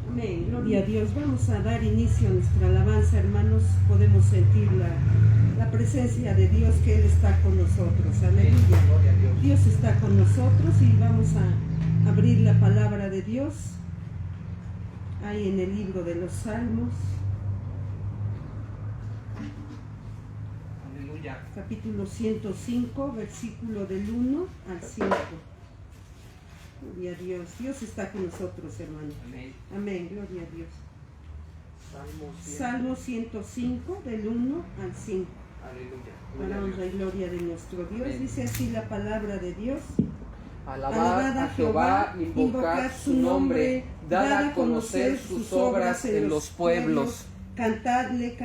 Amén, gloria a Dios. Vamos a dar inicio a nuestra alabanza, hermanos. Podemos sentir la presencia de Dios, que Él está con nosotros. Aleluya. Dios está con nosotros y vamos a abrir la palabra de Dios ahí en el libro de los Salmos. Aleluya. Capítulo 105, versículo del 1 al 5. Gloria a Dios. Dios está con nosotros, hermano. Amén. Amén, gloria a Dios. Salmo Salmo 105, del 1 al 5. Aleluya. Para honra y gloria de nuestro Dios. Amén. Dice así la palabra de Dios. Alabad a Jehová, invocad su nombre, dad a conocer sus obras en los pueblos. Cantadle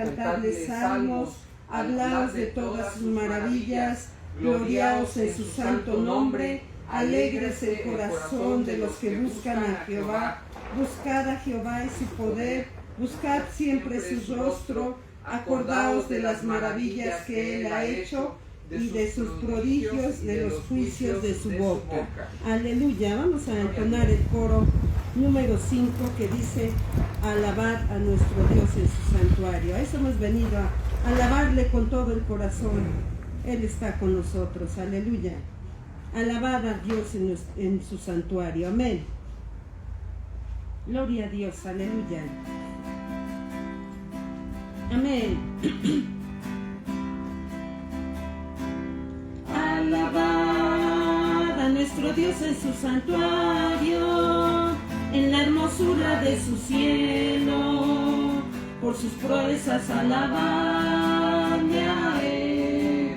salmos, hablaos de todas sus maravillas, gloriaos en su santo nombre, alegres el corazón de los que buscan a Jehová. Buscad a Jehová y su poder, buscad siempre su rostro, acordaos de las maravillas que Él ha hecho y de sus prodigios, de los juicios de su boca. Aleluya. Vamos a entonar el coro número 5 que dice: alabad a nuestro Dios en su santuario. A eso hemos venido, a alabarle con todo el corazón. Él está con nosotros. Aleluya. Alabad a Dios en su santuario. Amén. Gloria a Dios. Aleluya. Amén. Alabad a nuestro Dios en su santuario, en la hermosura de su cielo, por sus proezas alabadle a Él.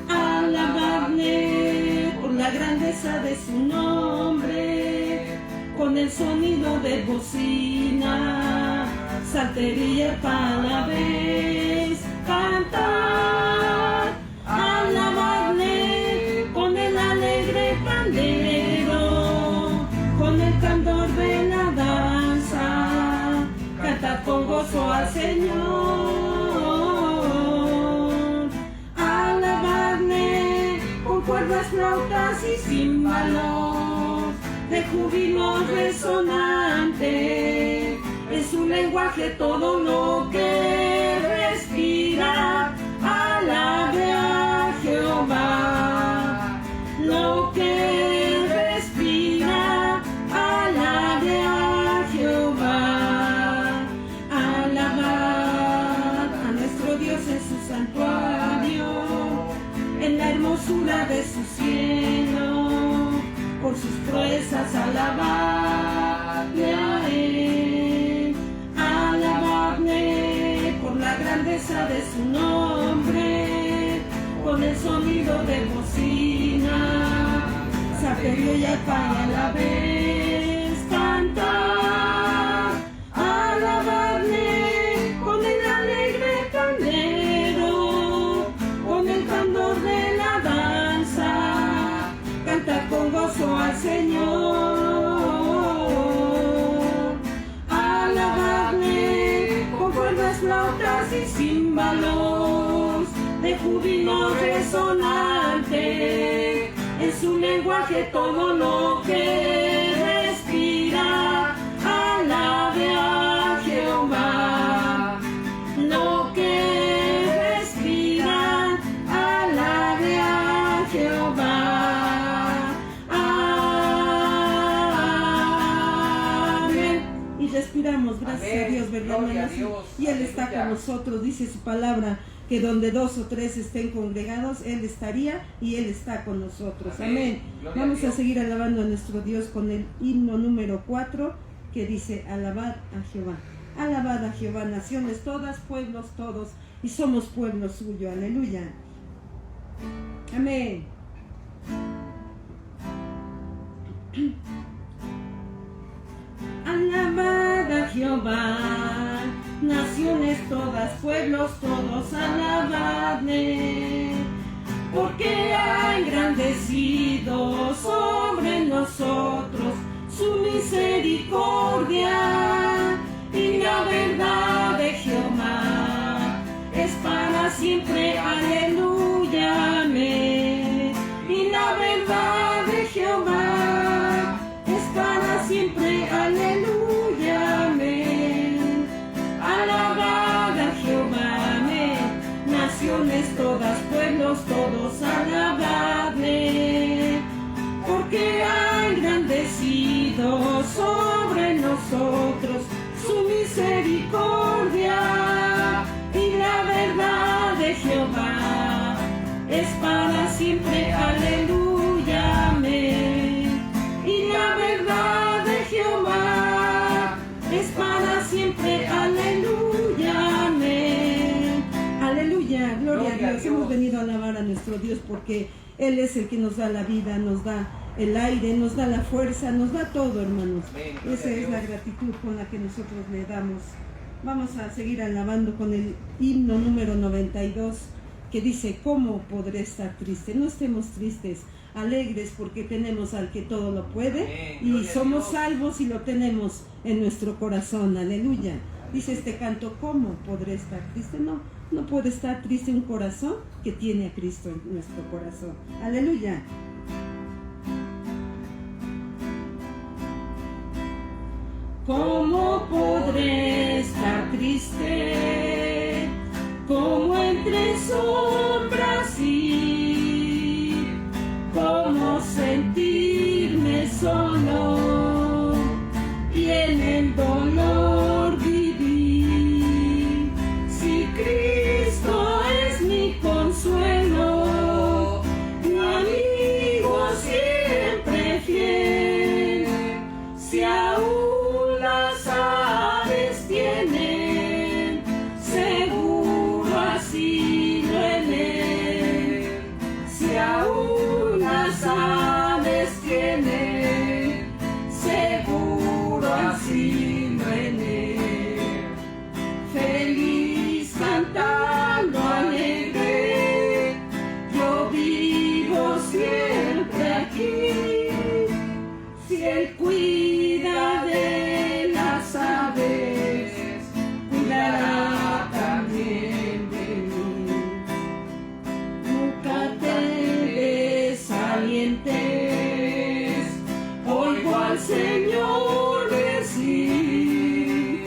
Alabadle por la grandeza de su nombre, con el sonido de bocina, saltería para la vez, cantar, alabadle con el alegre pandero, con el candor de la danza, cantad con gozo al Señor. Alabadle con cuerdas, flautas y címbalos, de júbilo resonante, en su lenguaje todo lo que respira. Alabe a Jehová, lo que respira. Alabe a Jehová. Alabad a nuestro Dios en su santuario, en la hermosura de su cielo, por sus proezas alabadle a Él. Alabadle por la grandeza de su nombre, con el sonido de bocina, salterio y arpa a la vez, cantar. Alabadle con el alegre pandero, con el candor de la danza, cantad con gozo al Señor. Alabadle con cuerdas, flautas y címbalos, de júbilo resonante, en su lenguaje todo lo que respira. Alabe a Jehová, lo que respira. Alabe a Jehová. Amén. Y respiramos, gracias Amén. a Dios, ¿verdad, Gloria a hermanos? Dios. Y Él está Aleluya. con nosotros, dice su palabra, que donde 2 o 3 estén congregados, Él estaría y Él está con nosotros. Amén. Amén. Gloria Vamos a a Dios. seguir alabando a nuestro Dios con el himno número 4, que dice: alabad a Jehová. Alabad a Jehová, naciones todas, pueblos todos, y somos pueblo suyo. Aleluya. Amén. Alabad a Jehová, naciones todas, pueblos todos, alabadle, porque ha engrandecido sobre nosotros su misericordia, y la verdad de Jehová es para siempre. Aleluya, amén. Y la verdad de Jehová es para siempre. Aleluya. nosotros su misericordia, y la verdad de Jehová es para siempre, aleluya, amén. Y la verdad de Jehová es para siempre, aleluya, amén. Aleluya, gloria a Dios. Hemos venido a alabar a nuestro Dios porque Él es el que nos da la vida, nos da el aire, nos da la fuerza, nos da todo, hermanos. Esa es la gratitud con la que nosotros le damos. Vamos a seguir alabando con el himno número 92, que dice: ¿cómo podré estar triste? No estemos tristes, alegres, porque tenemos al que todo lo puede, y somos salvos y lo tenemos en nuestro corazón, aleluya. Dice este canto: ¿cómo podré estar triste? No puede estar triste un corazón que tiene a Cristo en nuestro corazón, aleluya. ¿Cómo podré estar triste? ¿Cómo entre sombras ir? ¿Cómo sentirme solo y en el dolor vivir? Si Cristo es mi consuelo, mi amigo siempre fiel, si aún las aves tienen seguro asilo en él, si aún las aves tienen seguro asilo en él, feliz cantando alegre, yo vivo siempre aquí, si él cuida de las aves, cuidará también de mí. Nunca te desalientes, oigo al Señor decir,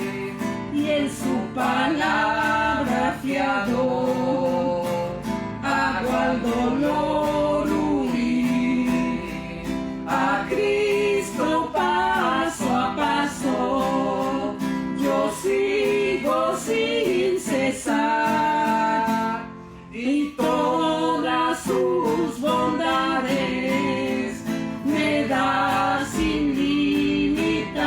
y en su palabra fiador hago al dolor huir, a Cristo paso a paso yo sigo sin cesar, y todas sus bondades me da sin limitar,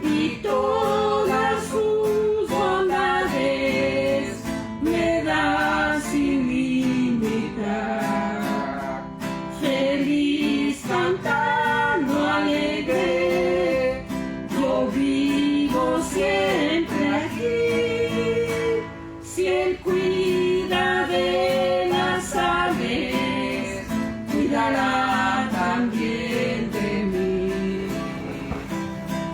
y todas sus bondades me da sin limitar, feliz cantando alegre, yo vivo siempre aquí, si él cuida de las aves, cuidará también de mí.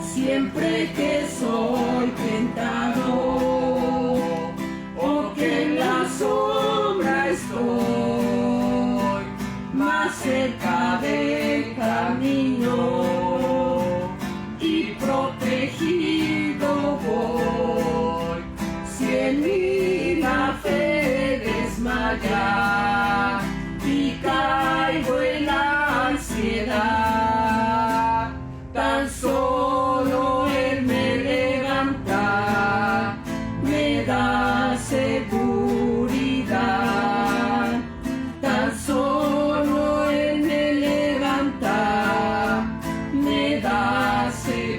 Siempre que soy tentado o que en la sombra estoy, más cerca del camino y protegido voy, si en mí la fe desmaya y caigo en la ansiedad, tan solo él me levanta, me da seguridad, tan solo él me levanta, me da seguridad,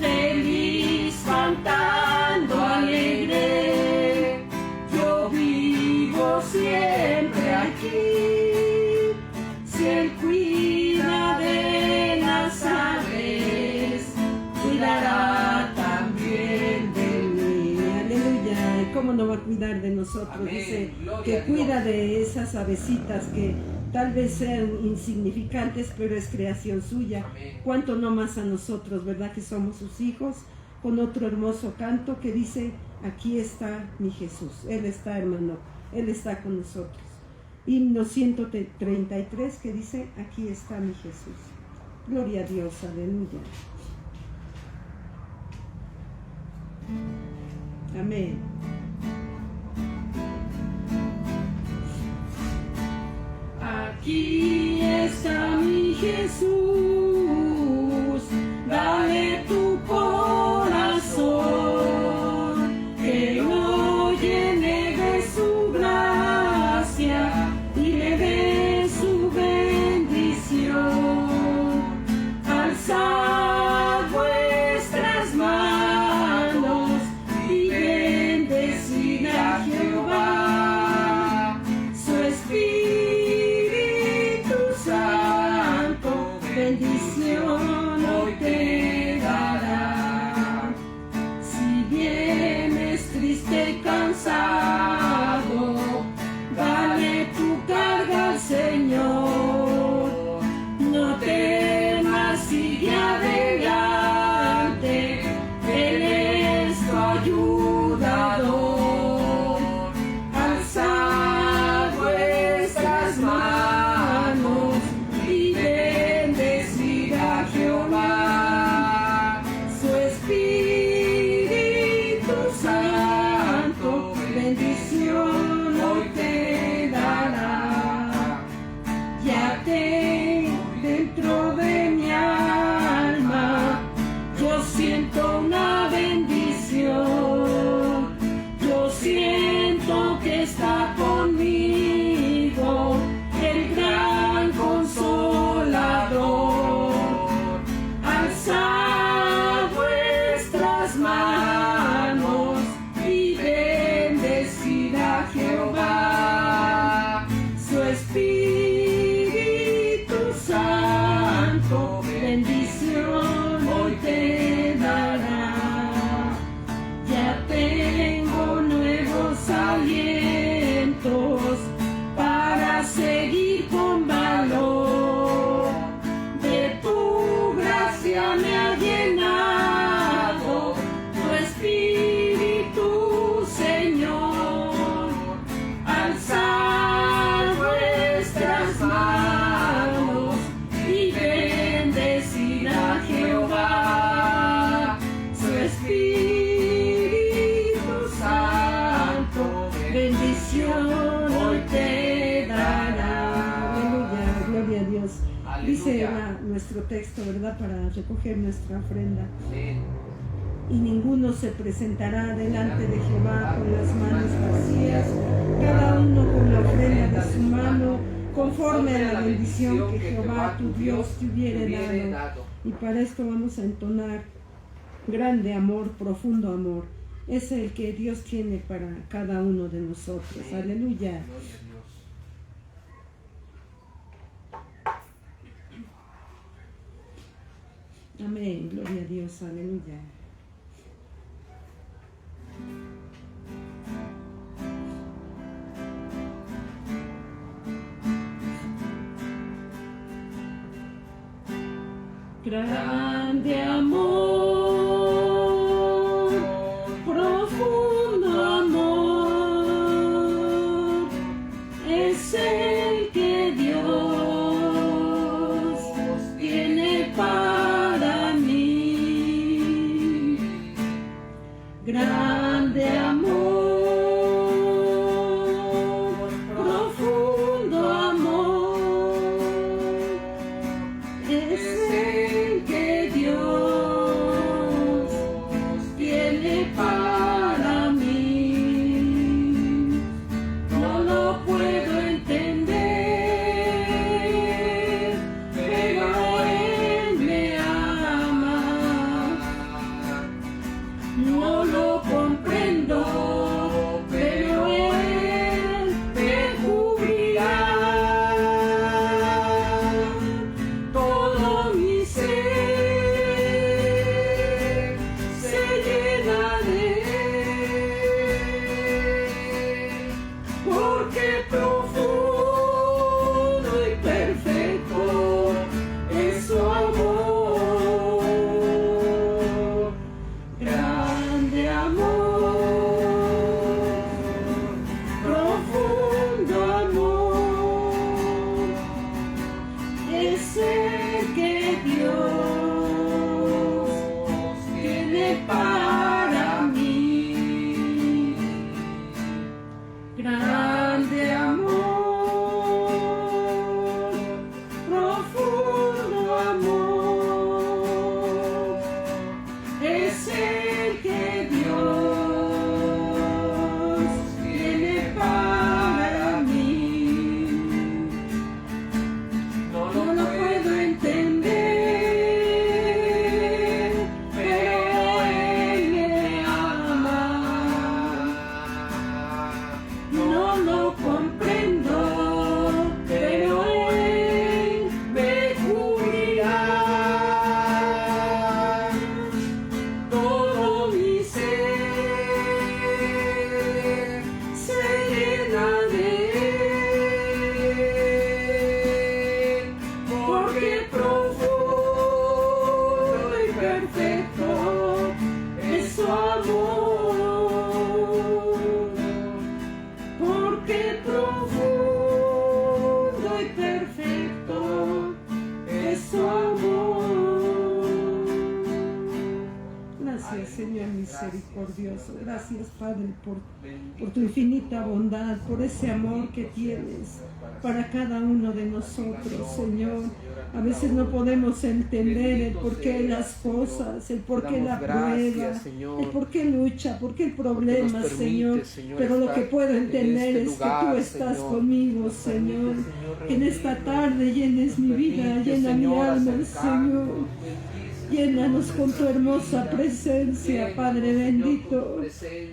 feliz cantando alegre, yo vivo siempre aquí, si él cuida de las aves, cuidará también de mí, aleluya. ¿Y cómo no va a cuidar de nosotros? Amén. Dice Gloria que a Dios. cuida de esas avecitas que tal vez sean insignificantes, pero es creación suya. Amén. Cuánto no más a nosotros, ¿verdad? Que somos sus hijos, con otro hermoso canto que dice: aquí está mi Jesús. Él está, hermano, Él está con nosotros. Himno 133 que dice: aquí está mi Jesús. Gloria a Dios, aleluya. Amén. Aquí está mi Jesús. bendición hoy te dará. Si vienes triste y cansado, dale tu carga al Señor. No temas, sigue adelante, Él es tu ayudador. Alza vuestras manos y bendecid a Jehová. Su Espíritu Santo bendición hoy te dará. Ya tengo dentro de mi alma, yo siento una bendición. Yo siento que está conmigo el gran consolador. Alzad vuestras manos y bendecid a Jehová. Su Espíritu Santo bendición hoy te dará. Ya tengo nuevos alientos para seguir con valor. De tu gracia me ha llenado tu Espíritu, Señor. Alzad vuestras manos y bendecid a Jehová. Su Espíritu Santo bendición hoy te dará. Aleluya, gloria a Dios. Dice nuestro texto, ¿verdad? Para recoger nuestra ofrenda. Sí. Y ninguno se presentará delante de Jehová con las manos vacías, cada uno con la ofrenda de su mano, conforme a la bendición que Jehová tu Dios te hubiere dado. Y para esto vamos a entonar grande amor, profundo amor. Es el que Dios tiene para cada uno de nosotros. Aleluya. Gloria a Dios. Amén. Gloria a Dios. Aleluya. Grande amor, profundo amor, es el que Dios tiene para mí. Grande amor, profundo amor, es el que Dios tiene para mí. No lo puedo entender, pero Él me ama. No lo comprendo, pero Él me cubrirá. Todo mi ser de su amor. Gracias, Señor misericordioso. Gracias, Padre, por tu infinita bondad, por ese amor que tienes para cada uno de nosotros, Señor. A veces no podemos entender el porqué de las cosas, el porqué la prueba, el porqué lucha, porqué el problema, Señor. Pero lo que puedo entender es que tú estás conmigo, Señor. Que en esta tarde llenes mi vida, llena mi alma, Señor. Llénanos con tu hermosa presencia, Padre bendito.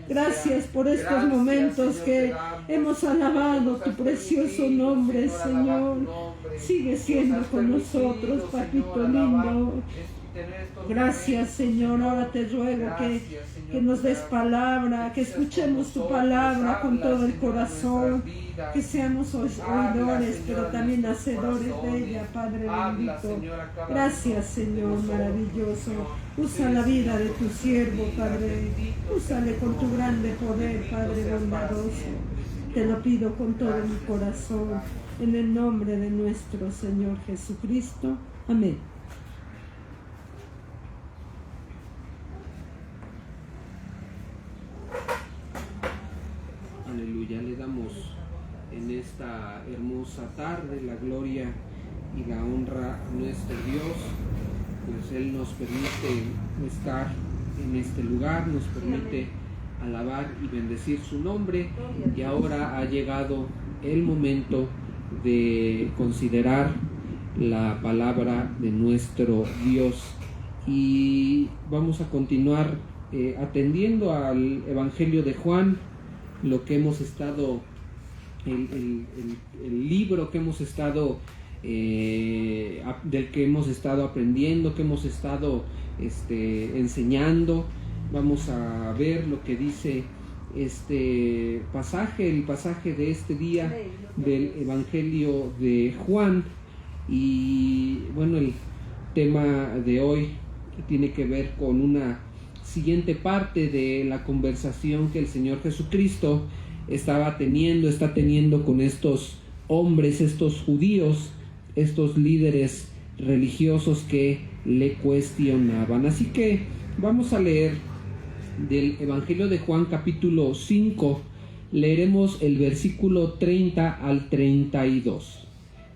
Gracias por estos momentos que hemos alabado tu precioso nombre, Señor. Sigue siendo con nosotros, Papito lindo. Gracias, Señor. Ahora te ruego que nos des palabra, que escuchemos tu palabra con todo el corazón, que seamos oidores, pero también hacedores de ella, Padre bendito. Gracias, Señor maravilloso. Usa la vida de tu siervo, Padre. Úsale con tu grande poder, Padre bondadoso. Te lo pido con todo mi corazón, en el nombre de nuestro Señor Jesucristo. Amén. Aleluya, le damos en esta hermosa tarde la gloria y la honra a nuestro Dios, pues Él nos permite estar en este lugar, nos permite alabar y bendecir su nombre, y ahora ha llegado el momento de considerar la palabra de nuestro Dios, y vamos a continuar atendiendo al Evangelio de Juan, lo que hemos estado, el libro que hemos estado, del que hemos estado aprendiendo, que hemos estado enseñando. Vamos a ver lo que dice este pasaje, el pasaje de este día del Evangelio de Juan. Y bueno, el tema de hoy tiene que ver con una siguiente parte de la conversación que el Señor Jesucristo está teniendo con estos hombres, estos judíos, estos líderes religiosos que le cuestionaban. Así que vamos a leer del Evangelio de Juan capítulo 5, leeremos el versículo 30 al 32.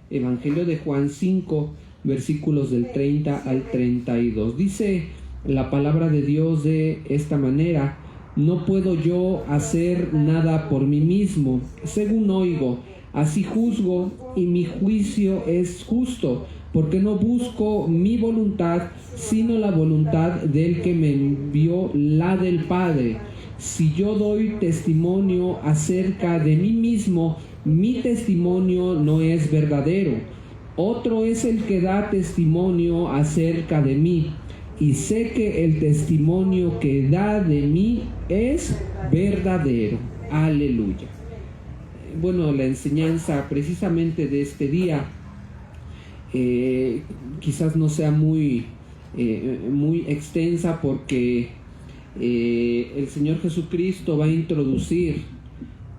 Evangelio de Juan 5, versículos del 30 al 32. Dice la palabra de Dios de esta manera: no puedo yo hacer nada por mí mismo, según oigo, así juzgo, y mi juicio es justo, porque no busco mi voluntad, sino la voluntad del que me envió, la del Padre. Si yo doy testimonio acerca de mí mismo, mi testimonio no es verdadero. Otro es el que da testimonio acerca de mí, y sé que el testimonio que da de mí es verdadero. Aleluya. Bueno, la enseñanza precisamente de este día quizás no sea muy extensa, porque el Señor Jesucristo va a introducir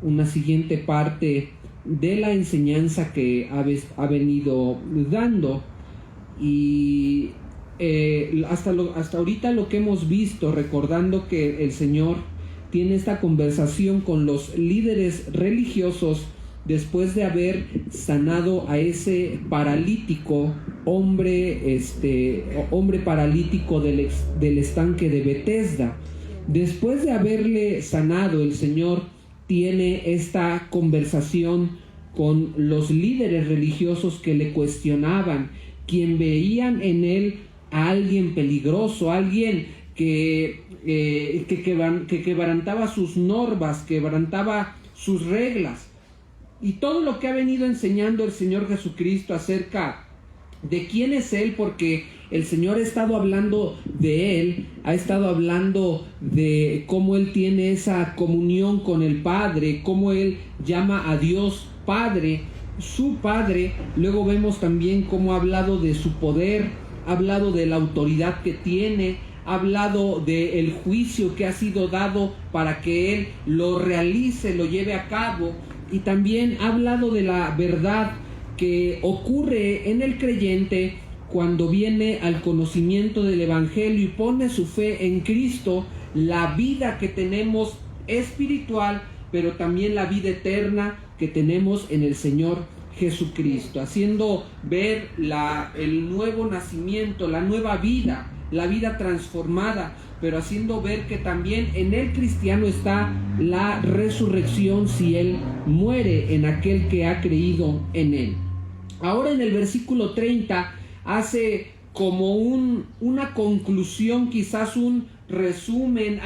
una siguiente parte de la enseñanza que ha venido dando, y hasta ahorita lo que hemos visto, recordando que el Señor tiene esta conversación con los líderes religiosos después de haber sanado a ese paralítico, hombre paralítico del estanque de Betesda. Después de haberle sanado, el Señor tiene esta conversación con los líderes religiosos que le cuestionaban, quien veían en él a alguien peligroso, alguien que quebrantaba sus normas, quebrantaba sus reglas. Y todo lo que ha venido enseñando el Señor Jesucristo acerca de quién es Él, porque el Señor ha estado hablando de Él, ha estado hablando de cómo Él tiene esa comunión con el Padre, cómo Él llama a Dios Padre, su Padre. Luego vemos también cómo ha hablado de su poder, ha hablado de la autoridad que tiene, ha hablado del juicio que ha sido dado para que Él lo realice, lo lleve a cabo, y también ha hablado de la verdad que ocurre en el creyente cuando viene al conocimiento del Evangelio y pone su fe en Cristo, la vida que tenemos espiritual, pero también la vida eterna que tenemos en el Señor Jesucristo, haciendo ver el nuevo nacimiento, la nueva vida, la vida transformada, pero haciendo ver que también en el cristiano está la resurrección si él muere en aquel que ha creído en él. Ahora en el versículo 30 hace como una conclusión, quizás un resumen,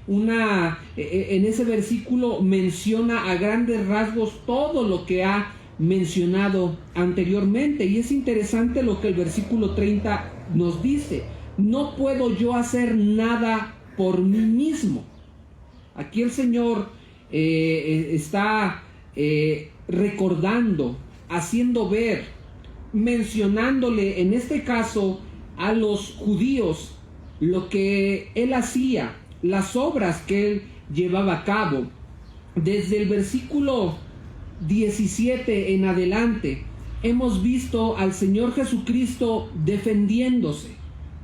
en ese versículo menciona a grandes rasgos todo lo que ha mencionado anteriormente, y es interesante lo que el versículo 30 nos dice: no puedo yo hacer nada por mí mismo. Aquí el Señor está recordando, haciendo ver, mencionándole en este caso a los judíos lo que Él hacía, las obras que Él llevaba a cabo. Desde el versículo 17 en adelante hemos visto al Señor Jesucristo defendiéndose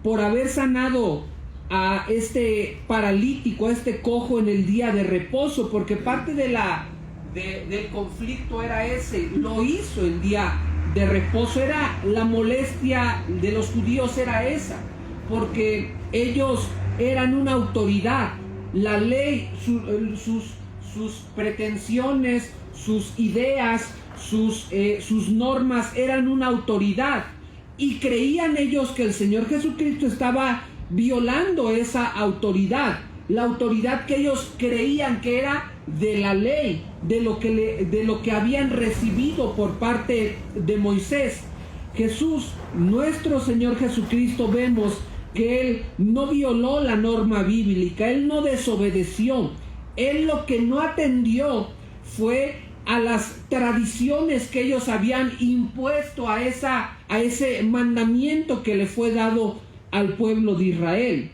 por haber sanado a este paralítico, a este cojo en el día de reposo, porque parte del conflicto era ese, lo hizo en día de reposo, era la molestia de los judíos, era esa, porque ellos eran una autoridad, la ley, sus pretensiones, sus ideas, sus normas eran una autoridad, y creían ellos que el Señor Jesucristo estaba violando esa autoridad, la autoridad que ellos creían que era de la ley, de lo que habían recibido por parte de Moisés. Jesús, nuestro Señor Jesucristo, vemos que Él no violó la norma bíblica, Él no desobedeció, Él lo que no atendió fue a las tradiciones que ellos habían impuesto a ese mandamiento que le fue dado al pueblo de Israel.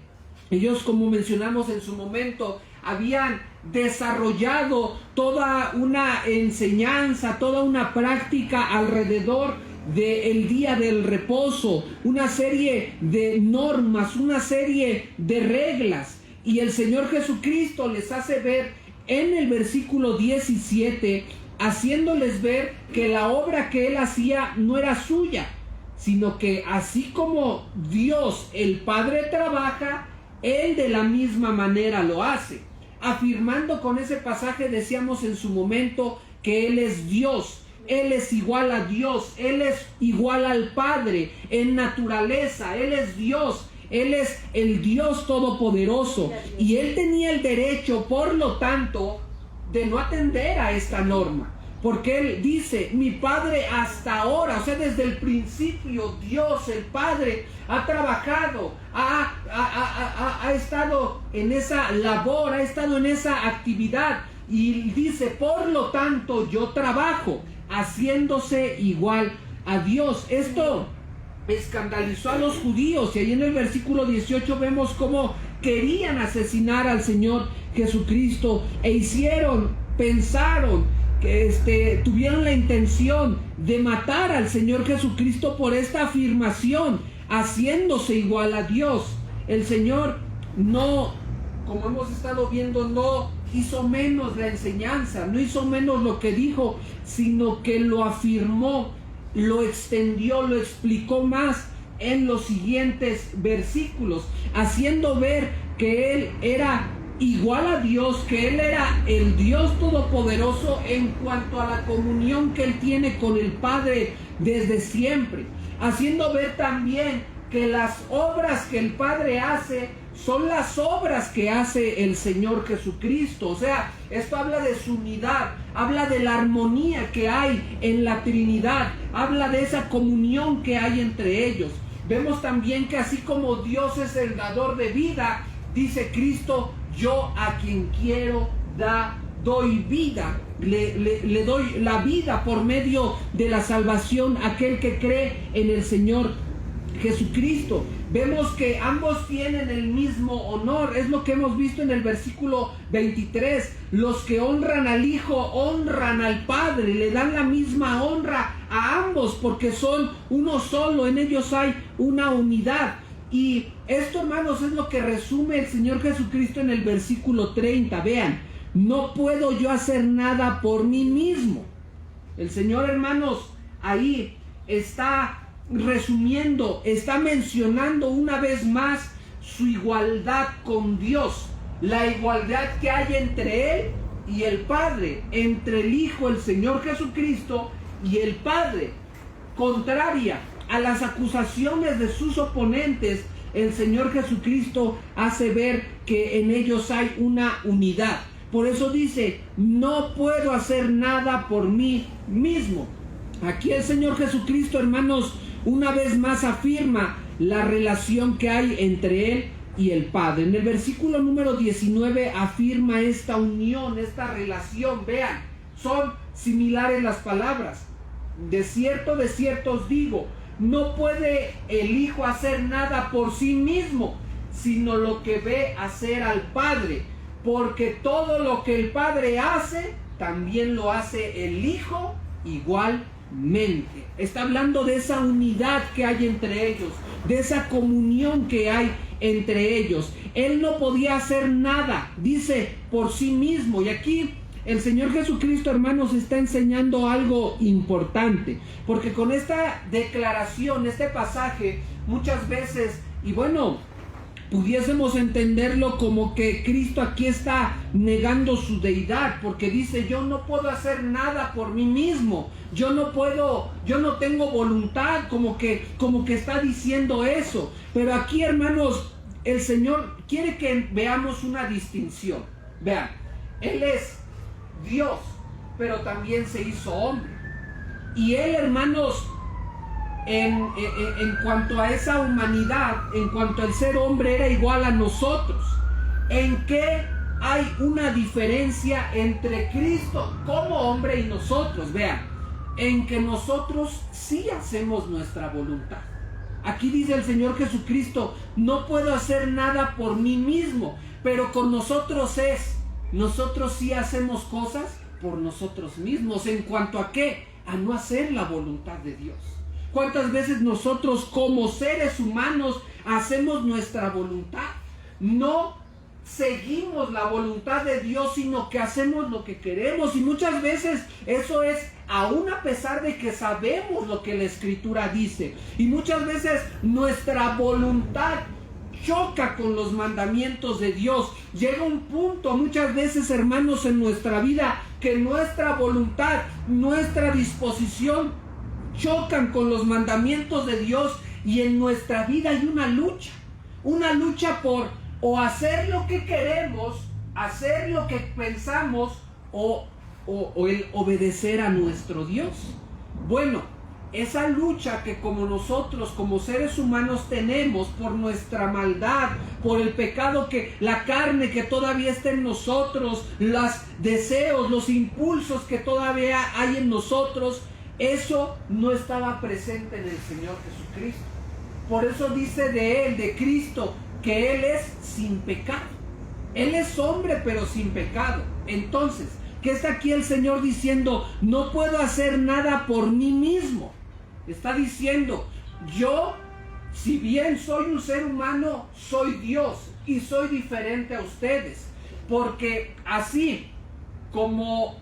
Ellos, como mencionamos en su momento, habían desarrollado toda una enseñanza, toda una práctica alrededor del día del reposo, una serie de normas, una serie de reglas, y el Señor Jesucristo les hace ver en el versículo 17, haciéndoles ver que la obra que Él hacía no era suya, sino que así como Dios el Padre trabaja, Él de la misma manera lo hace, afirmando con ese pasaje, decíamos en su momento, que Él es Dios, Él es igual a Dios, Él es igual al Padre en naturaleza, Él es Dios, Él es el Dios todopoderoso, y Él tenía el derecho, por lo tanto, de no atender a esta norma, porque Él dice: mi Padre hasta ahora, o sea, desde el principio, Dios, el Padre, ha trabajado, ha estado en esa labor, ha estado en esa actividad, y dice: por lo tanto, yo trabajo, haciéndose igual a Dios. Esto escandalizó a los judíos, y ahí en el versículo 18 vemos cómo querían asesinar al Señor Jesucristo, pensaron que tuvieron la intención de matar al Señor Jesucristo por esta afirmación, haciéndose igual a Dios. El Señor no, como hemos estado viendo, no hizo menos la enseñanza, no hizo menos lo que dijo, sino que lo afirmó, lo extendió, lo explicó más en los siguientes versículos, haciendo ver que Él era igual a Dios, que Él era el Dios todopoderoso en cuanto a la comunión que Él tiene con el Padre desde siempre, haciendo ver también que las obras que el Padre hace son las obras que hace el Señor Jesucristo. O sea, esto habla de su unidad, habla de la armonía que hay en la Trinidad, habla de esa comunión que hay entre ellos. Vemos también que así como Dios es el dador de vida, dice Cristo: yo a quien quiero doy vida, le doy la vida por medio de la salvación a aquel que cree en el Señor Jesucristo. Vemos que ambos tienen el mismo honor. Es lo que hemos visto en el versículo 23. Los que honran al Hijo honran al Padre, le dan la misma honra a ambos porque son uno solo, en ellos hay una unidad. Y esto, hermanos, es lo que resume el Señor Jesucristo en el versículo 30. Vean, no puedo yo hacer nada por mí mismo. El Señor, hermanos, ahí está resumiendo, está mencionando una vez más su igualdad con Dios, la igualdad que hay entre Él y el Padre, entre el Hijo, el Señor Jesucristo, y el Padre. Contraria a las acusaciones de sus oponentes, el Señor Jesucristo hace ver que en ellos hay una unidad. Por eso dice, no puedo hacer nada por mí mismo. Aquí el Señor Jesucristo, hermanos, una vez más afirma la relación que hay entre Él y el Padre. En el versículo número 19 afirma esta unión, esta relación. Vean, son similares las palabras. De cierto os digo, no puede el Hijo hacer nada por sí mismo, sino lo que ve hacer al Padre, porque todo lo que el Padre hace, también lo hace el Hijo igualmente. Está hablando de esa unidad que hay entre ellos, de esa comunión que hay entre ellos. Él no podía hacer nada, dice, por sí mismo. Y aquí el Señor Jesucristo, hermanos, está enseñando algo importante, porque con esta declaración, este pasaje, muchas veces, y bueno, pudiésemos entenderlo como que Cristo aquí está negando su deidad, porque dice, yo no puedo hacer nada por mí mismo, yo no tengo voluntad, como que está diciendo eso. Pero aquí, hermanos, el Señor quiere que veamos una distinción. Vean, Él es Dios, pero también se hizo hombre. Y Él, hermanos, en cuanto a esa humanidad, en cuanto al ser hombre, era igual a nosotros. ¿En qué hay una diferencia entre Cristo como hombre y nosotros? Vean, en que nosotros sí hacemos nuestra voluntad. Aquí dice el Señor Jesucristo, no puedo hacer nada por mí mismo, pero con nosotros sí hacemos cosas por nosotros mismos. ¿En cuanto a qué? A no hacer la voluntad de Dios. ¿Cuántas veces nosotros como seres humanos hacemos nuestra voluntad? No seguimos la voluntad de Dios, sino que hacemos lo que queremos. Y muchas veces eso es aún a pesar de que sabemos lo que la Escritura dice. Y muchas veces nuestra voluntad choca con los mandamientos de Dios. Llega un punto muchas veces, hermanos, en nuestra vida que nuestra voluntad, nuestra disposición chocan con los mandamientos de Dios, y en nuestra vida hay una lucha por o hacer lo que queremos, hacer lo que pensamos, o el obedecer a nuestro Dios. Bueno, esa lucha que como nosotros, como seres humanos, tenemos por nuestra maldad, por el pecado, que la carne que todavía está en nosotros, los deseos, los impulsos que todavía hay en nosotros, eso no estaba presente en el Señor Jesucristo. Por eso dice de Él, de Cristo, que Él es sin pecado. Él es hombre, pero sin pecado. Entonces, ¿qué está aquí el Señor diciendo? No puedo hacer nada por mí mismo. Está diciendo, yo, si bien soy un ser humano, soy Dios y soy diferente a ustedes. Porque así como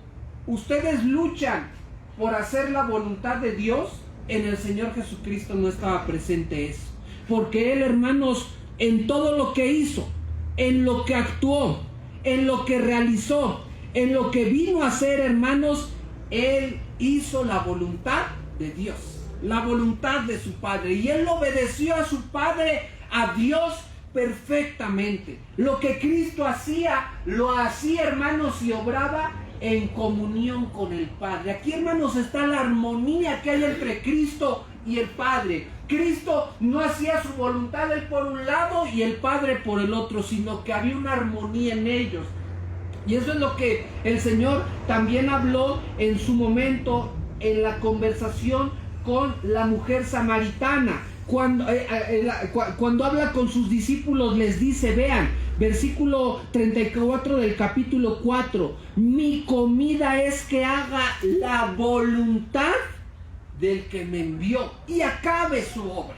ustedes luchan por hacer la voluntad de Dios, en el Señor Jesucristo no estaba presente eso. Porque Él, hermanos, en todo lo que hizo, en lo que actuó, en lo que realizó, en lo que vino a hacer, hermanos, Él hizo la voluntad de Dios, la voluntad de su Padre. Y Él obedeció a su Padre, a Dios, perfectamente. Lo que Cristo hacía, lo hacía, hermanos, y obraba en comunión con el Padre. Aquí, hermanos, está la armonía que hay entre Cristo y el Padre. Cristo no hacía su voluntad Él por un lado y el Padre por el otro, sino que había una armonía en ellos. Y eso es lo que el Señor también habló en su momento en la conversación con la mujer samaritana. cuando habla con sus discípulos les dice, vean, versículo 34 del capítulo 4, mi comida es que haga la voluntad del que me envió y acabe su obra.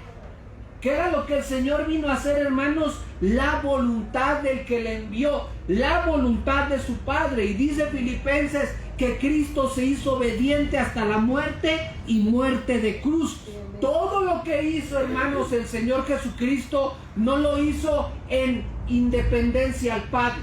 ¿Qué era lo que el Señor vino a hacer, hermanos? La voluntad del que le envió, la voluntad de su Padre. Y dice Filipenses que Cristo se hizo obediente hasta la muerte y muerte de cruz. Todo lo que hizo, hermanos, el Señor Jesucristo no lo hizo en independencia al Padre,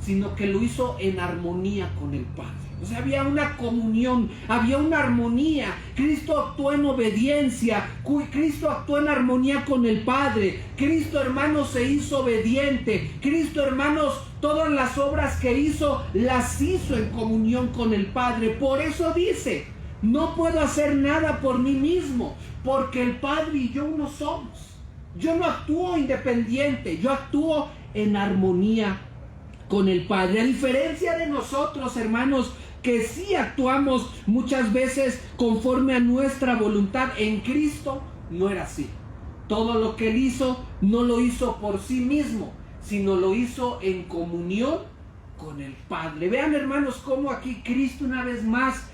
sino que lo hizo en armonía con el Padre. O sea, había una comunión, había una armonía. Cristo actuó en obediencia, Cristo actuó en armonía con el Padre. Cristo, hermanos, se hizo obediente. Cristo, hermanos, todas las obras que hizo, las hizo en comunión con el Padre. Por eso dice, no puedo hacer nada por mí mismo, porque el Padre y yo uno somos. Yo no actúo independiente, yo actúo en armonía con el Padre. A diferencia de nosotros, hermanos, que sí actuamos muchas veces conforme a nuestra voluntad, en Cristo no era así. Todo lo que Él hizo, no lo hizo por sí mismo, sino lo hizo en comunión con el Padre. Vean, hermanos, cómo aquí Cristo una vez más,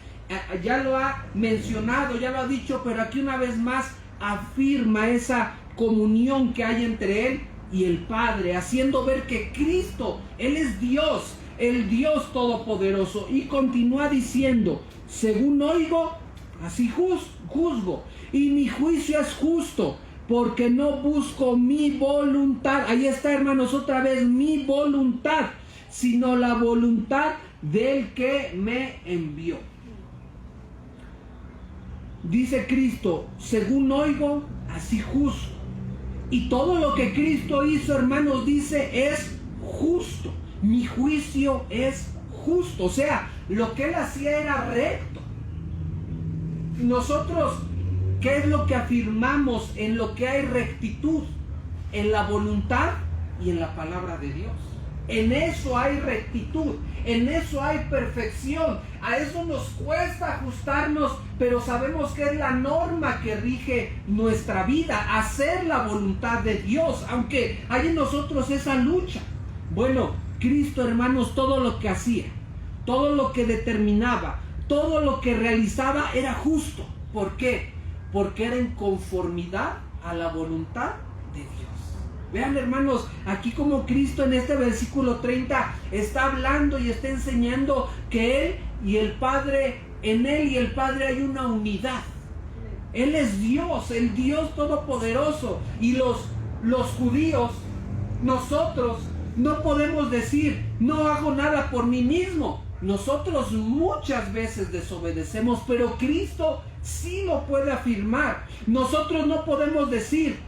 ya lo ha mencionado, ya lo ha dicho, pero aquí una vez más afirma esa comunión que hay entre Él y el Padre, haciendo ver que Cristo, Él es Dios, el Dios Todopoderoso. Y continúa diciendo, según oigo, así juzgo, y mi juicio es justo, porque no busco mi voluntad. Ahí está, hermanos, otra vez, mi voluntad, sino la voluntad del que me envió. Dice Cristo, según oigo, así juzgo. Y todo lo que Cristo hizo, hermanos, dice, es justo. Mi juicio es justo. O sea, lo que Él hacía era recto. Nosotros, ¿qué es lo que afirmamos en lo que hay rectitud? En la voluntad y en la palabra de Dios. En eso hay rectitud, en eso hay perfección. A eso nos cuesta ajustarnos, pero sabemos que es la norma que rige nuestra vida, hacer la voluntad de Dios, aunque hay en nosotros esa lucha. Bueno, Cristo, hermanos, todo lo que hacía, todo lo que determinaba, todo lo que realizaba era justo. ¿Por qué? Porque era en conformidad a la voluntad de Dios. Vean, hermanos, aquí como Cristo en este versículo 30 está hablando y está enseñando que Él y el Padre, en Él y el Padre hay una unidad. Él es Dios, el Dios Todopoderoso. Y los judíos, nosotros no podemos decir, no hago nada por mí mismo. Nosotros muchas veces desobedecemos, pero Cristo sí lo puede afirmar. Nosotros no podemos decir,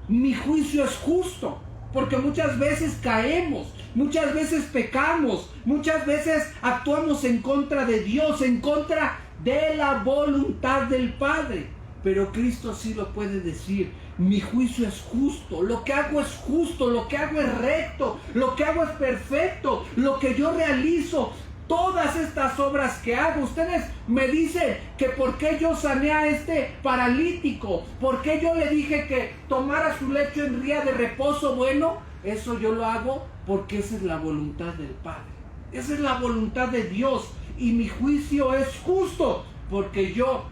mi juicio es justo, porque muchas veces caemos, muchas veces pecamos, muchas veces actuamos en contra de Dios, en contra de la voluntad del Padre. Pero Cristo sí lo puede decir, mi juicio es justo, lo que hago es justo, lo que hago es recto, lo que hago es perfecto, lo que yo realizo, todas estas obras que hago. Ustedes me dicen que por qué yo sané a este paralítico, por qué yo le dije que tomara su lecho en día de reposo. Bueno, eso yo lo hago porque esa es la voluntad del Padre, esa es la voluntad de Dios, y mi juicio es justo porque yo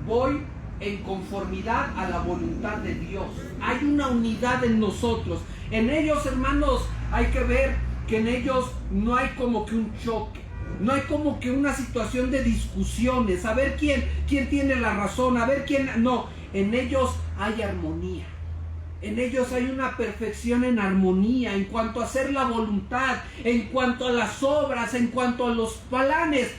voy en conformidad a la voluntad de Dios. Hay una unidad en nosotros. En ellos, hermanos, hay que ver que en ellos no hay como que un choque, no hay como que una situación de discusiones, a ver quién tiene la razón, a ver quién... No, en ellos hay armonía, en ellos hay una perfección en armonía, en cuanto a hacer la voluntad, en cuanto a las obras, en cuanto a los planes,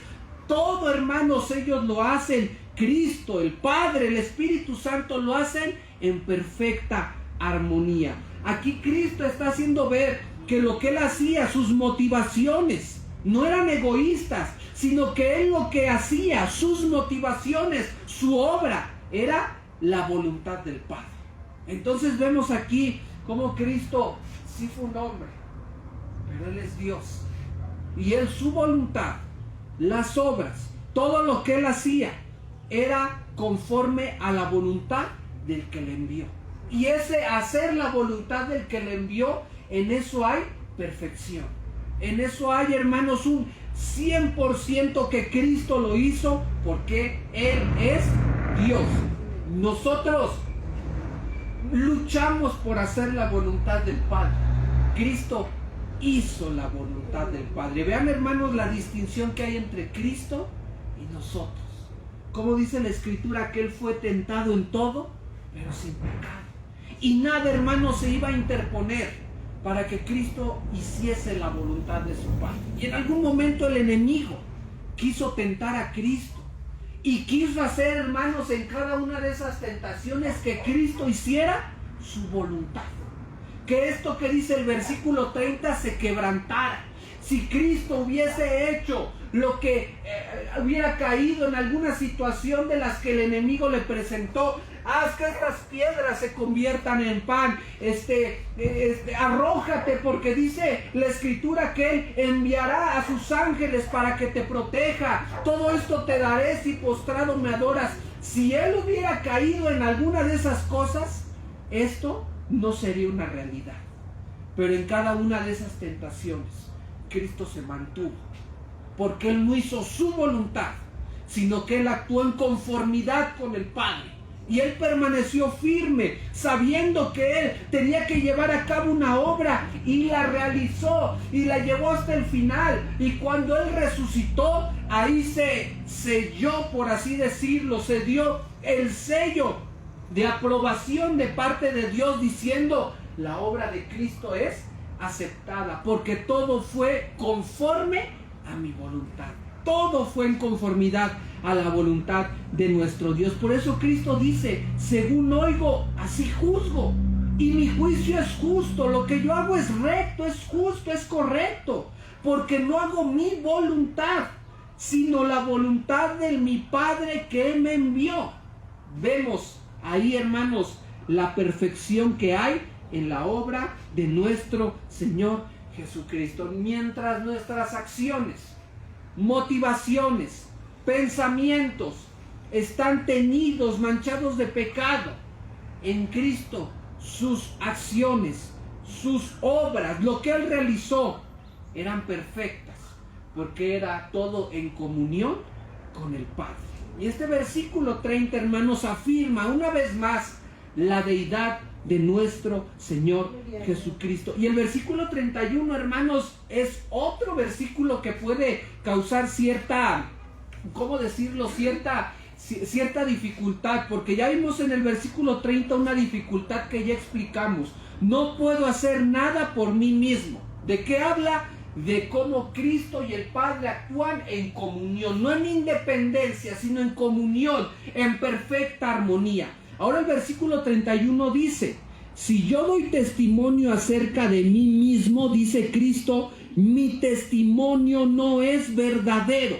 todo, hermanos, ellos lo hacen. Cristo, el Padre, el Espíritu Santo lo hacen en perfecta armonía. Aquí Cristo está haciendo ver que lo que Él hacía, sus motivaciones, no eran egoístas, sino que Él lo que hacía, sus motivaciones, su obra, era la voluntad del Padre. Entonces vemos aquí cómo Cristo sí fue un hombre, pero Él es Dios. Y Él, su voluntad, las obras, todo lo que Él hacía, era conforme a la voluntad del que le envió. Y ese hacer la voluntad del que le envió, en eso hay perfección. En eso hay, hermanos, un 100% que Cristo lo hizo porque Él es Dios. Nosotros luchamos por hacer la voluntad del Padre. Cristo hizo la voluntad del Padre. Vean, hermanos, la distinción que hay entre Cristo y nosotros. Como dice la Escritura, que Él fue tentado en todo, pero sin pecado. Y nada, hermanos, se iba a interponer para que Cristo hiciese la voluntad de su Padre. Y en algún momento el enemigo quiso tentar a Cristo. Y quiso hacer, hermanos, en cada una de esas tentaciones que Cristo hiciera su voluntad. Que esto que dice el versículo 30 se quebrantara. Si Cristo hubiese hecho lo que hubiera caído en alguna situación de las que el enemigo le presentó, haz que estas piedras se conviertan en pan, arrójate, porque dice la Escritura que Él enviará a sus ángeles para que te proteja, todo esto te daré si postrado me adoras. Si Él hubiera caído en alguna de esas cosas, esto no sería una realidad. Pero en cada una de esas tentaciones Cristo se mantuvo, porque Él no hizo su voluntad, sino que Él actuó en conformidad con el Padre. Y Él permaneció firme, sabiendo que Él tenía que llevar a cabo una obra, y la realizó, y la llevó hasta el final. Y cuando Él resucitó, ahí se selló, por así decirlo, se dio el sello de aprobación de parte de Dios, diciendo: la obra de Cristo es aceptada, porque todo fue conforme a mi voluntad. Todo fue en conformidad a la voluntad de nuestro Dios. Por eso Cristo dice: según oigo, así juzgo, y mi juicio es justo. Lo que yo hago es recto, es justo, es correcto, porque no hago mi voluntad, sino la voluntad de mi Padre que me envió. Vemos ahí, hermanos, la perfección que hay en la obra de nuestro Señor Jesucristo. Mientras nuestras acciones, motivaciones, pensamientos están teñidos, manchados de pecado, en Cristo sus acciones, sus obras, lo que Él realizó, eran perfectas, porque era todo en comunión con el Padre. Y este versículo 30, hermanos, afirma una vez más la deidad de nuestro Señor Jesucristo. Y el versículo 31, hermanos, es otro versículo que puede causar cierta, ¿cómo decirlo? Cierta dificultad, porque ya vimos en el versículo 30 una dificultad que ya explicamos. No puedo hacer nada por mí mismo. ¿De qué habla? De cómo Cristo y el Padre actúan en comunión, no en independencia, sino en comunión, en perfecta armonía. Ahora el versículo 31 dice: si yo doy testimonio acerca de mí mismo, dice Cristo, mi testimonio no es verdadero.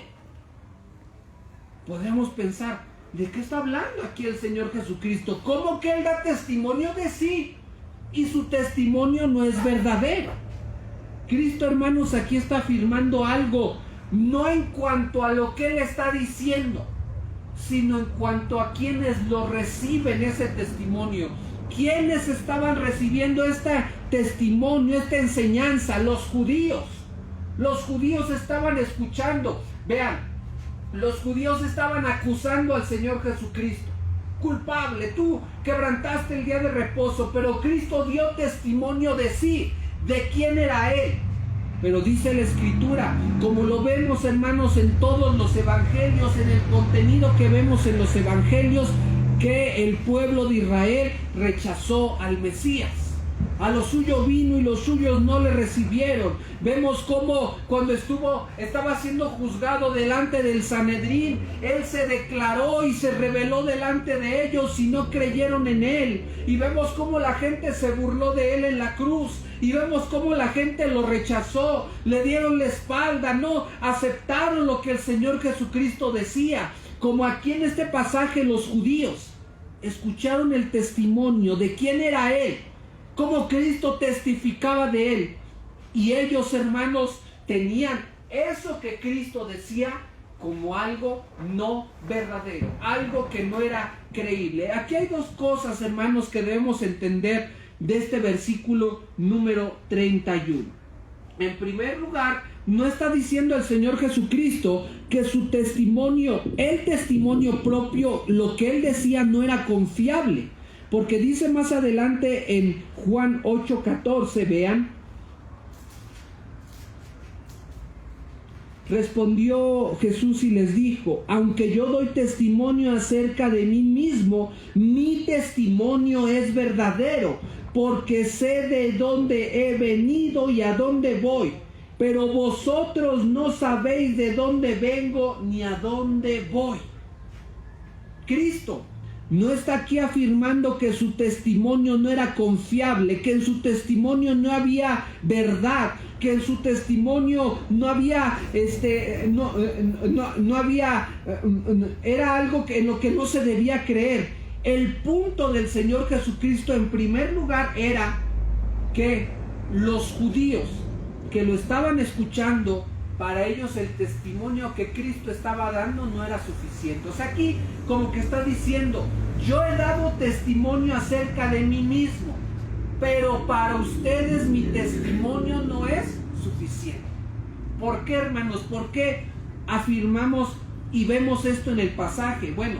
Podríamos pensar, ¿de qué está hablando aquí el Señor Jesucristo? ¿Cómo que Él da testimonio de sí y su testimonio no es verdadero? Cristo, hermanos, aquí está afirmando algo, no en cuanto a lo que Él está diciendo, sino en cuanto a quienes lo reciben ese testimonio. ¿Quiénes estaban recibiendo este testimonio, esta enseñanza? Los judíos. Los judíos estaban escuchando. Vean, los judíos estaban acusando al Señor Jesucristo. Culpable, tú quebrantaste el día de reposo, pero Cristo dio testimonio de sí, de quién era Él. Pero dice la Escritura, como lo vemos, hermanos, en todos los evangelios, en el contenido que vemos en los evangelios, que el pueblo de Israel rechazó al Mesías. A lo suyo vino y los suyos no le recibieron. Vemos cómo cuando estaba siendo juzgado delante del Sanedrín, Él se declaró y se reveló delante de ellos y no creyeron en Él. Y vemos cómo la gente se burló de Él en la cruz. Y vemos cómo la gente lo rechazó, le dieron la espalda, no aceptaron lo que el Señor Jesucristo decía. Como aquí en este pasaje los judíos escucharon el testimonio de quién era Él, cómo Cristo testificaba de Él. Y ellos, hermanos, tenían eso que Cristo decía como algo no verdadero, algo que no era creíble. Aquí hay dos cosas, hermanos, que debemos entender de este versículo número 31. En primer lugar, no está diciendo el Señor Jesucristo que su testimonio, el testimonio propio, lo que él decía no era confiable, porque dice más adelante en Juan 8:14, vean: respondió Jesús y les dijo: aunque yo doy testimonio acerca de mí mismo, mi testimonio es verdadero, porque sé de dónde he venido y a dónde voy, pero vosotros no sabéis de dónde vengo ni a dónde voy. Cristo no está aquí afirmando que su testimonio no era confiable, que en su testimonio no había verdad, que en su testimonio no había, era algo en lo que no se debía creer. El punto del Señor Jesucristo, en primer lugar, era que los judíos que lo estaban escuchando, para ellos el testimonio que Cristo estaba dando no era suficiente. O sea, aquí como que está diciendo: yo he dado testimonio acerca de mí mismo, pero para ustedes mi testimonio no es suficiente. ¿Por qué, hermanos? ¿Por qué afirmamos y vemos esto en el pasaje? Bueno,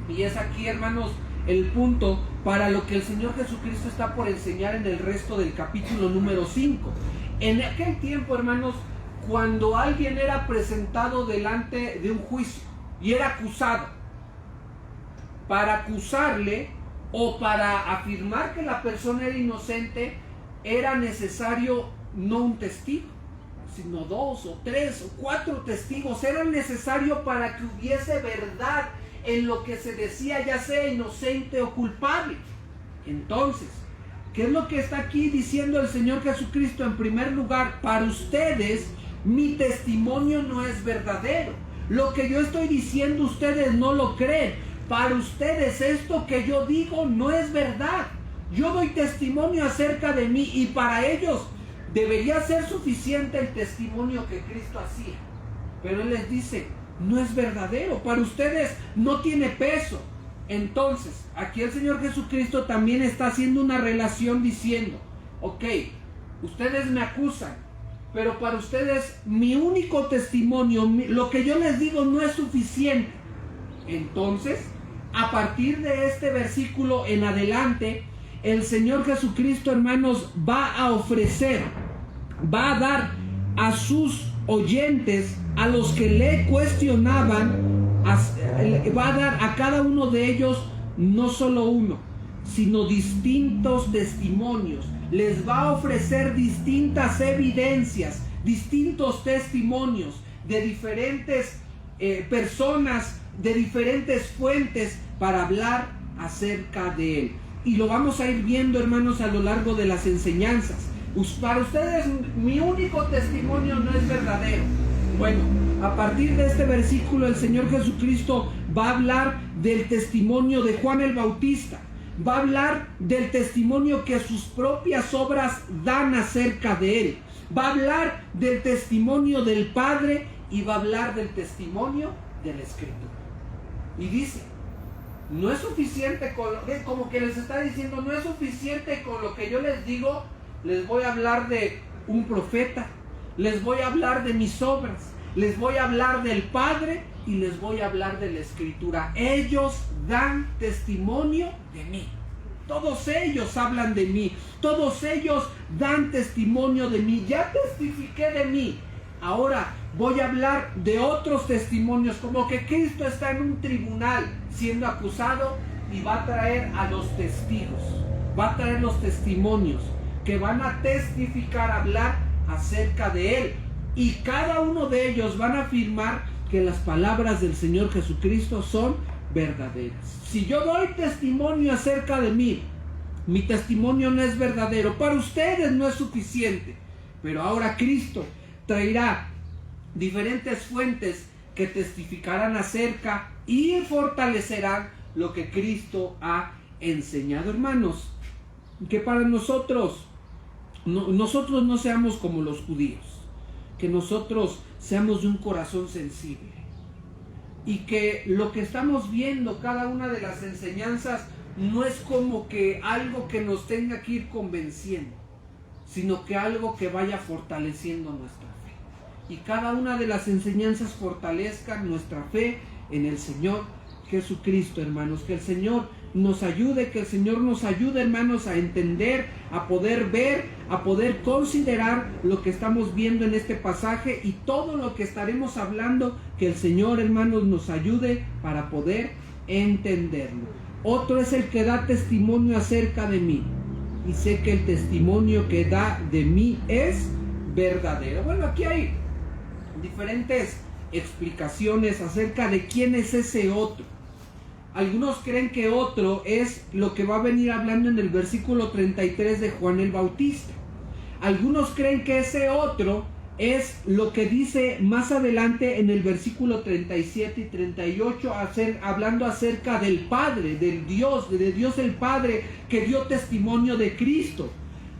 y es aquí, hermanos, el punto para lo que el Señor Jesucristo está por enseñar en el resto del capítulo número 5. En aquel tiempo, hermanos, cuando alguien era presentado delante de un juicio y era acusado, para acusarle o para afirmar que la persona era inocente, era necesario no un testigo, sino 2 o 3 o 4 testigos. Era necesario para que hubiese verdad en lo que se decía, ya sea inocente o culpable. Entonces, ¿qué es lo que está aquí diciendo el Señor Jesucristo? En primer lugar, para ustedes mi testimonio no es verdadero. Lo que yo estoy diciendo ustedes no lo creen. Para ustedes esto que yo digo no es verdad. Yo doy testimonio acerca de mí y para ellos debería ser suficiente el testimonio que Cristo hacía. Pero Él les dice: no es verdadero, para ustedes no tiene peso. Entonces, aquí el Señor Jesucristo también está haciendo una relación diciendo: ok, ustedes me acusan, pero para ustedes mi único testimonio, lo que yo les digo no es suficiente. Entonces, a partir de este versículo en adelante, el Señor Jesucristo, hermanos, va a ofrecer, va a dar a sus oyentes, a los que le cuestionaban, va a dar a cada uno de ellos no solo uno, sino distintos testimonios. Les va a ofrecer distintas evidencias, distintos testimonios de diferentes personas, de diferentes fuentes, para hablar acerca de Él. Y lo vamos a ir viendo, hermanos, a lo largo de las enseñanzas. Para ustedes mi único testimonio no es verdadero. Bueno, a partir de este versículo el Señor Jesucristo va a hablar del testimonio de Juan el Bautista. Va a hablar del testimonio que sus propias obras dan acerca de Él. Va a hablar del testimonio del Padre y va a hablar del testimonio de la Escritura. Y dice: no es suficiente como que les está diciendo, no es suficiente con lo que yo les digo. Les voy a hablar de un profeta, les voy a hablar de mis obras, les voy a hablar del Padre y les voy a hablar de la Escritura. Ellos dan testimonio de mí. Todos ellos hablan de mí. Todos ellos dan testimonio de mí. Ya testifiqué de mí. Ahora voy a hablar de otros testimonios, como que Cristo está en un tribunal siendo acusado y va a traer a los testigos. Va a traer los testimonios que van a testificar, hablar acerca de Él. Y cada uno de ellos van a afirmar que las palabras del Señor Jesucristo son verdaderas. Si yo doy testimonio acerca de mí, mi testimonio no es verdadero. Para ustedes no es suficiente. Pero ahora Cristo traerá diferentes fuentes que testificarán acerca y fortalecerán lo que Cristo ha enseñado. Hermanos, que para nosotros no seamos como los judíos, que nosotros seamos de un corazón sensible, y que lo que estamos viendo, cada una de las enseñanzas, no es como que algo que nos tenga que ir convenciendo, sino que algo que vaya fortaleciendo nuestra fe. Y cada una de las enseñanzas fortalezcan nuestra fe en el Señor Jesucristo, hermanos. Que el Señor nos ayude, hermanos, a entender, a poder ver, a poder considerar lo que estamos viendo en este pasaje y todo lo que estaremos hablando, que el Señor, hermanos, nos ayude para poder entenderlo. Otro es el que da testimonio acerca de mí, y sé que el testimonio que da de mí es verdadero. Bueno, aquí hay diferentes explicaciones acerca de quién es ese otro. Algunos creen que otro es lo que va a venir hablando en el versículo 33 de Juan el Bautista. Algunos creen que ese otro es lo que dice más adelante en el versículo 37 y 38, hablando acerca del Padre, de Dios el Padre, que dio testimonio de Cristo.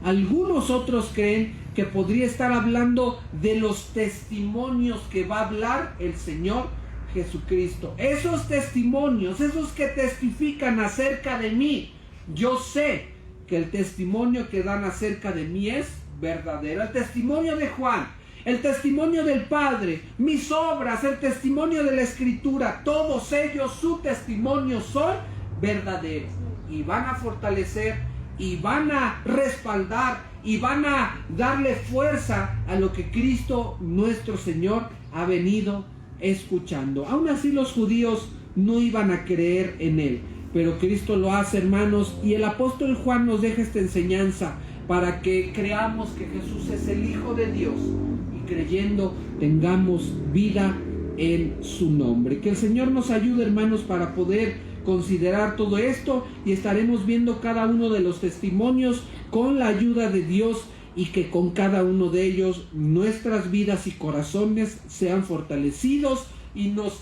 Algunos otros creen que podría estar hablando de los testimonios que va a hablar el Señor Jesucristo. Esos testimonios, esos que testifican acerca de mí, yo sé que el testimonio que dan acerca de mí es verdadero. El testimonio de Juan, el testimonio del Padre, mis obras, el testimonio de la Escritura, todos ellos, su testimonio son verdaderos y van a fortalecer y van a respaldar y van a darle fuerza a lo que Cristo nuestro Señor ha venido escuchando. Aún así los judíos no iban a creer en él, pero Cristo lo hace, hermanos, y el apóstol Juan nos deja esta enseñanza para que creamos que Jesús es el Hijo de Dios y creyendo tengamos vida en su nombre. Que el Señor nos ayude, hermanos, para poder considerar todo esto, y estaremos viendo cada uno de los testimonios con la ayuda de Dios, y que con cada uno de ellos nuestras vidas y corazones sean fortalecidos y nos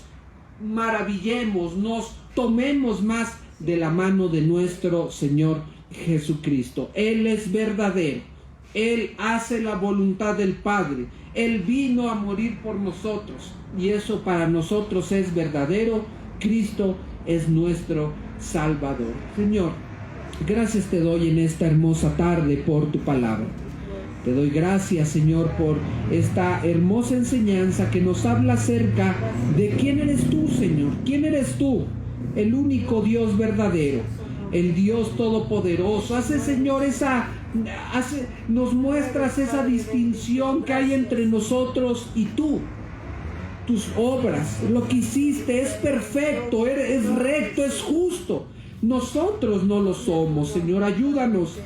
maravillemos, nos tomemos más de la mano de nuestro Señor Jesucristo. Él es verdadero, Él hace la voluntad del Padre, Él vino a morir por nosotros y eso para nosotros es verdadero. Cristo es nuestro Salvador. Señor, gracias te doy en esta hermosa tarde por tu palabra. Te doy gracias, Señor, por esta hermosa enseñanza que nos habla acerca de quién eres tú, Señor. ¿Quién eres tú? El único Dios verdadero, el Dios todopoderoso. Señor, nos muestras esa distinción que hay entre nosotros y tú. Tus obras, lo que hiciste es perfecto, es recto, es justo. Nosotros no lo somos, Señor. Ayúdanos,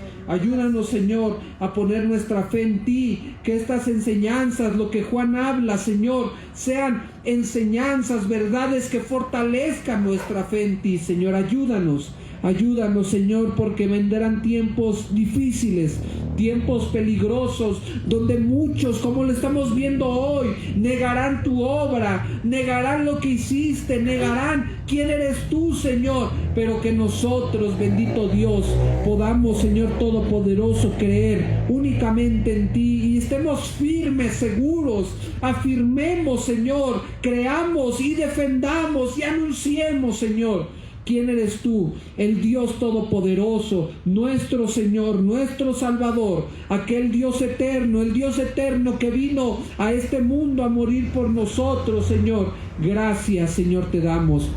Señor, a poner nuestra fe en ti. Que estas enseñanzas, lo que Juan habla, Señor, sean enseñanzas, verdades que fortalezcan nuestra fe en ti, Señor. Ayúdanos, Señor, porque vendrán tiempos difíciles, tiempos peligrosos, donde muchos, como lo estamos viendo hoy, negarán tu obra, negarán lo que hiciste, negarán quién eres tú, Señor, pero que nosotros, bendito Dios, podamos, Señor Todopoderoso, creer únicamente en ti y estemos firmes, seguros, afirmemos, Señor, creamos y defendamos y anunciemos, Señor, ¿quién eres tú? El Dios Todopoderoso, nuestro Señor, nuestro Salvador, aquel Dios eterno, el Dios eterno que vino a este mundo a morir por nosotros, Señor. Gracias, Señor, te damos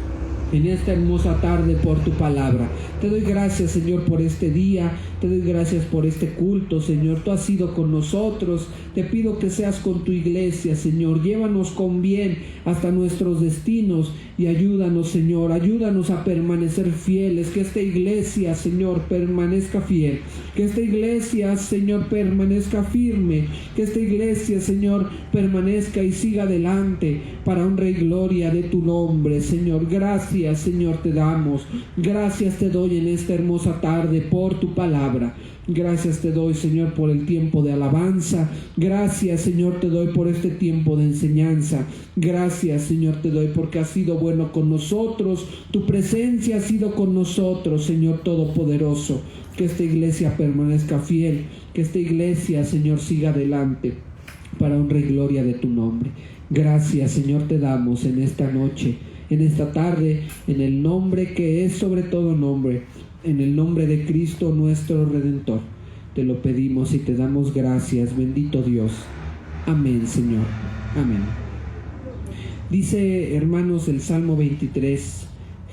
en esta hermosa tarde por tu palabra. Te doy gracias, Señor, por este día. Te doy gracias por este culto, Señor. Tú has sido con nosotros. Te pido que seas con tu iglesia, Señor. Llévanos con bien hasta nuestros destinos y ayúdanos, Señor. Ayúdanos a permanecer fieles. Que esta iglesia, Señor, permanezca fiel. Que esta iglesia, Señor, permanezca firme. Que esta iglesia, Señor, permanezca y siga adelante para honra y gloria de tu nombre, Señor. Gracias, Señor, te damos. Gracias te doy en esta hermosa tarde por tu palabra. Gracias te doy, Señor, por el tiempo de alabanza. Gracias, Señor, te doy por este tiempo de enseñanza. Gracias, Señor, te doy porque has sido bueno con nosotros. Tu presencia ha sido con nosotros, Señor Todopoderoso. Que esta iglesia permanezca fiel. Que esta iglesia, Señor, siga adelante para honra y gloria de tu nombre. Gracias, Señor, te damos en esta noche. en esta tarde, en el nombre que es sobre todo nombre, en el nombre de Cristo nuestro Redentor. Te lo pedimos y te damos gracias, bendito Dios. Amén, Señor. Amén. Dice, hermanos, el Salmo 23,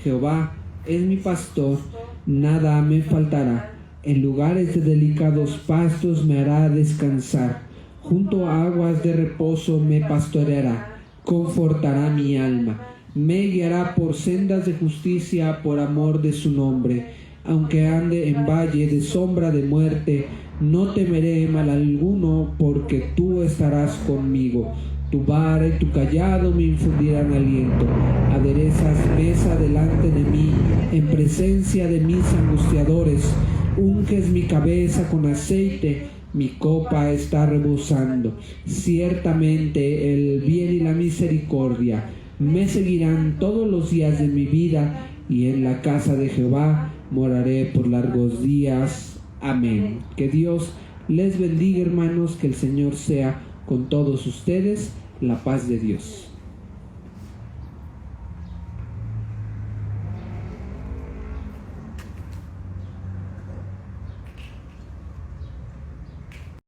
Jehová es mi pastor, nada me faltará. En lugares de delicados pastos me hará descansar. Junto a aguas de reposo me pastoreará. Confortará mi alma. Me guiará por sendas de justicia por amor de su nombre. Aunque ande en valle de sombra de muerte, no temeré mal alguno, porque tú estarás conmigo. Tu vara y tu cayado me infundirán aliento. Aderezas mesa delante de mí, en presencia de mis angustiadores. Unges mi cabeza con aceite, mi copa está rebosando. Ciertamente el bien y la misericordia me seguirán todos los días de mi vida, y en la casa de Jehová moraré por largos días. Amén. Que Dios les bendiga, hermanos, que el Señor sea con todos ustedes. La paz de Dios.